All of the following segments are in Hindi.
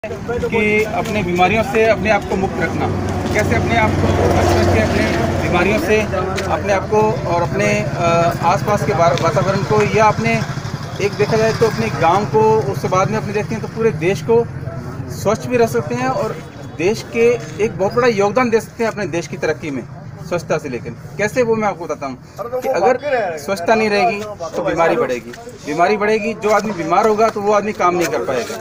कि अपने बीमारियों से अपने आप को मुक्त रखना, कैसे अपने आप को बच के अपने बीमारियों से अपने आप को और अपने आसपास के वातावरण को, या अपने एक देखा जाए तो अपने गांव को, उसके बाद में अपने देखते हैं तो पूरे देश को स्वच्छ भी रख सकते हैं और देश के एक बहुत बड़ा योगदान दे सकते हैं अपने देश की तरक्की में, स्वच्छता से लेकर। कैसे, वो मैं आपको बताता हूँ कि अगर स्वच्छता नहीं रहेगी तो बीमारी बढ़ेगी। जो आदमी बीमार होगा तो वो आदमी काम नहीं कर पाएगा,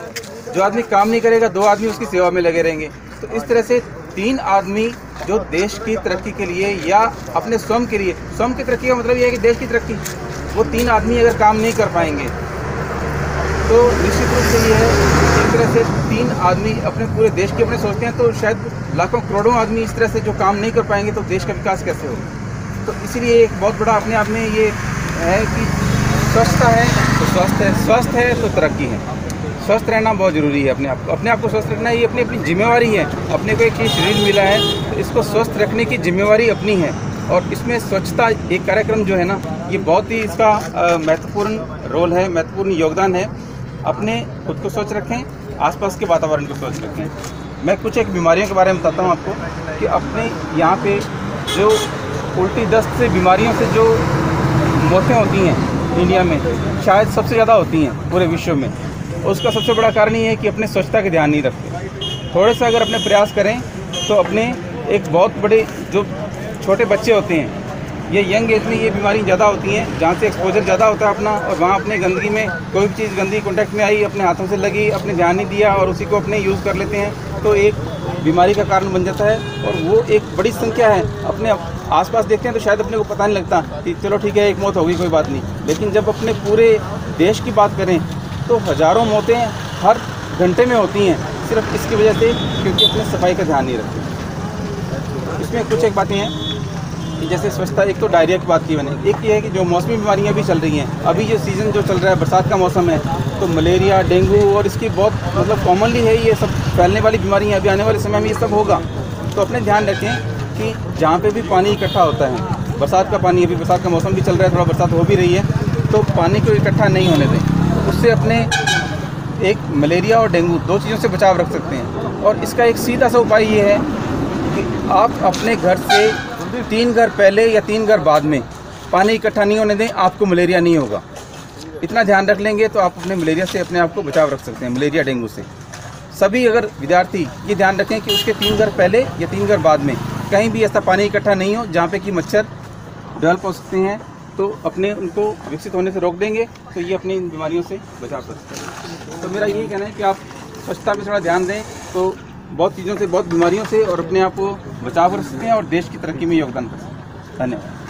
जो आदमी काम नहीं करेगा 2 आदमी उसकी सेवा में लगे रहेंगे। तो इस तरह से 3 आदमी जो देश की तरक्की के लिए या अपने स्वयं के लिए, स्वयं की तरक्की का मतलब ये है कि देश की तरक्की, वो 3 आदमी अगर काम नहीं कर पाएंगे तो निश्चित रूप से ये है, एक तरह से 3 आदमी अपने पूरे देश के अपने सोचते हैं तो शायद लाखों करोड़ों आदमी इस तरह से जो काम नहीं कर पाएंगे तो देश का विकास कैसे होगा। तो इसीलिए एक बहुत बड़ा अपने आप में ये है कि स्वच्छता है तो स्वस्थ है तो तरक्की है। स्वस्थ रहना बहुत ज़रूरी है, अपने आप को स्वस्थ रखना ये अपनी जिम्मेवारी है। अपने को एक चीज़ शरीर मिला है तो इसको स्वस्थ रखने की जिम्मेवारी अपनी है। और इसमें स्वच्छता एक कार्यक्रम जो है ना, ये बहुत ही इसका महत्वपूर्ण रोल है, महत्वपूर्ण योगदान है। अपने खुद को स्वच्छ रखें, आसपास के वातावरण को स्वच्छ रखें। मैं कुछ एक बीमारियों के बारे में बताता हूँ आपको कि अपने यहाँ पे जो उल्टी दस्त से बीमारियों से जो मौतें होती हैं इंडिया में, शायद सबसे ज़्यादा होती हैं पूरे विश्व में। उसका सबसे बड़ा कारण ये है कि अपने स्वच्छता का ध्यान नहीं रखते। थोड़े सा अगर अपने प्रयास करें तो अपने एक बहुत बड़े जो छोटे बच्चे होते हैं, ये यंग एज में ये बीमारी ज़्यादा होती हैं, जहाँ से एक्सपोजर ज़्यादा होता है अपना, और वहाँ अपने गंदगी में कोई भी चीज़ गंदी कॉन्टैक्ट में आई, अपने हाथों से लगी, अपने ध्यान नहीं दिया और उसी को अपने यूज़ कर लेते हैं, तो एक बीमारी का कारण बन जाता है। और वो एक बड़ी संख्या है। अपने आसपास देखते हैं तो शायद अपने को पता नहीं लगता कि चलो ठीक है, एक मौत होगी, कोई बात नहीं, लेकिन जब अपने पूरे देश की बात करें तो हज़ारों मौतें हर घंटे में होती हैं, सिर्फ इसकी वजह से क्योंकि अपने सफाई का ध्यान नहीं रखते। इसमें कुछ एक बातें हैं कि जैसे स्वच्छता, एक तो डायरिया की बात की मैंने, एक ये है कि जो मौसमी बीमारियां भी चल रही हैं, अभी जो सीज़न जो चल रहा है, बरसात का मौसम है, तो मलेरिया, डेंगू और इसकी बहुत मतलब कॉमनली है, ये सब फैलने वाली बीमारियाँ। अभी आने वाले समय में ये सब होगा। तो अपने ध्यान रखें कि जहाँ पे भी पानी इकट्ठा होता है, बरसात का पानी, अभी बरसात का मौसम भी चल रहा है, थोड़ा बरसात हो भी रही है, तो पानी को इकट्ठा नहीं होने दें। उससे अपने एक मलेरिया और डेंगू 2 चीज़ों से बचाव रख सकते हैं। और इसका एक सीधा सा उपाय ये है कि आप अपने घर से 3 घर पहले या 3 घर बाद में पानी इकट्ठा नहीं होने दें, आपको मलेरिया नहीं होगा। इतना ध्यान रख लेंगे तो आप अपने मलेरिया से अपने आप को बचाव रख सकते हैं, मलेरिया डेंगू से। सभी अगर विद्यार्थी ये ध्यान रखें कि उसके 3 घर पहले या 3 घर बाद में कहीं भी ऐसा पानी इकट्ठा नहीं हो जहाँ पे कि मच्छर डेवलप हो सकते हैं, तो अपने उनको विकसित होने से रोक देंगे तो ये अपनी इन बीमारियों से बचा सकते हैं। तो मेरा यही कहना है कि आप स्वच्छता पे थोड़ा ध्यान दें तो बहुत चीज़ों से, बहुत बीमारियों से और अपने आप को बचाव कर सकते हैं और देश की तरक्की में योगदान कर सकते हैं। धन्यवाद।